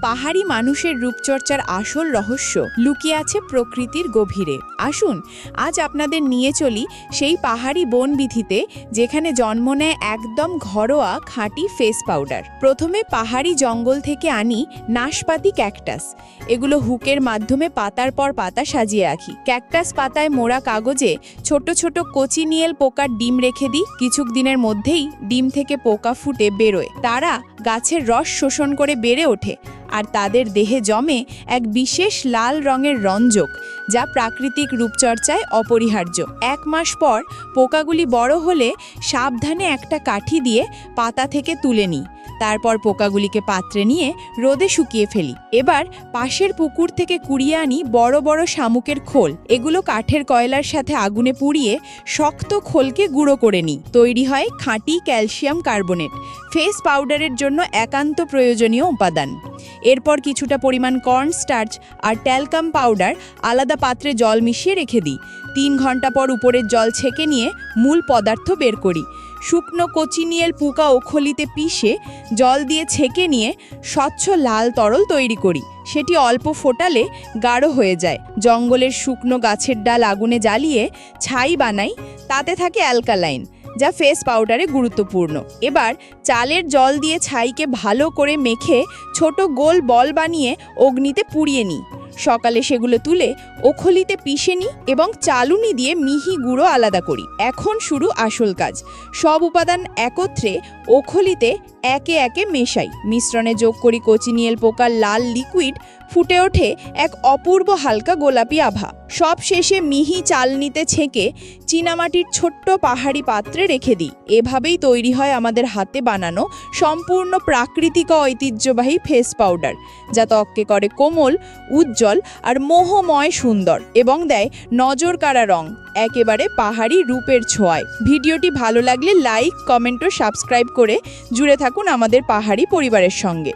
পাহাড়ি মানুষের রূপচর্চার আসল রহস্য লুকিয়ে আছে প্রকৃতির গভীরে। আসুন আজ আপনাদের নিয়ে চলি সেই পাহাড়ি বনবিথিতে, যেখানে জন্ম নেয় একদম ঘরোয়া খাঁটি ফেস পাউডার। প্রথমে পাহাড়ি জঙ্গল থেকে আনি নাশপাতি ক্যাকটাস। এগুলো হুকের মাধ্যমে পাতার পর পাতা সাজিয়ে রাখি। ক্যাকটাস পাতায় মোড়া কাগজে ছোট ছোট কোচিনিয়েল পোকার ডিম রেখে দিই। কিছুদিনের মধ্যেই ডিম থেকে পোকা ফুটে বেরোয়। তারা গাছের রস শোষণ করে বেড়ে ওঠে আর তাদের দেহে জমে এক বিশেষ লাল রঙের রঞ্জক, যা প্রাকৃতিক রূপচর্চায় অপরিহার্য। 1 মাস পর পোকাগুলি বড় হলে সাবধানে একটা কাঠি দিয়ে পাতা থেকে তুলে নিই। তারপর পোকাগুলিকে পাত্রে নিয়ে রোদে শুকিয়ে ফেলি। এবার পাশের পুকুর থেকে কুড়িয়ে আনি বড় বড় শামুকের খোল। এগুলো কাঠের কয়লার সাথে আগুনে পুড়িয়ে শক্ত খোলকে গুঁড়ো করে নিই। তৈরি হয় খাঁটি ক্যালসিয়াম কার্বনেট, ফেস পাউডারের জন্য একান্ত প্রয়োজনীয় উপাদান। এরপর কিছুটা পরিমাণ কর্ন স্টার্চ আর ট্যালকাম পাউডার আলাদা পাত্রে জল মিশিয়ে রেখে দিই। 3 ঘন্টা পর উপরের জল ছেঁকে নিয়ে মূল পদার্থ বের করি। শুকনো কোচিনিয়েল পোকা ও খলিতে পিষে জল দিয়ে ছেঁকে নিয়ে স্বচ্ছ লাল তরল তৈরি করি। সেটি অল্প ফোটালে গাঢ় হয়ে যায়। জঙ্গলের শুকনো গাছের ডাল আগুনে জ্বালিয়ে ছাই বানাই। তাতে থাকে অ্যালকালাইন, যা ফেস পাউডারে গুরুত্বপূর্ণ। এবার চালের জল দিয়ে ছাইকে ভালো করে মেখে ছোট গোল বল বানিয়ে অগ্নিতে পুড়িয়ে নিই। সকালে সেগুলো তুলে ওখলিতে পিষে নিই এবং চালুনি দিয়ে মিহি গুঁড়ো আলাদা করি। এখন শুরু আসল কাজ। সব উপাদান একত্রে ওখলিতে একে একে মেশাই। মিশ্রণে যোগ করি কোচিনিয়েল পোকার লাল লিকুইড। ফুটে ওঠে এক অপূর্ব হালকা গোলাপি আভা। সব শেষে মিহি চালনিতে ছেঁকে চীনামাটির ছোট্ট পাহাড়ি পাত্রে রেখে দিই। এভাবেই তৈরি হয় আমাদের হাতে বানানো সম্পূর্ণ প্রাকৃতিক ও ঐতিহ্যবাহী ফেস পাউডার, যা ত্বককে করে কোমল, উজ্জ্বল আর মোহময় সুন্দর এবং দেয় নজর কাড়া রং, একেবারে পাহাড়ি রূপের ছোঁয়ায়। ভিডিওটি ভালো লাগলে লাইক, কমেন্ট ও সাবস্ক্রাইব করে জুড়ে থাকুন আমাদের পাহাড়ি পরিবারের সঙ্গে।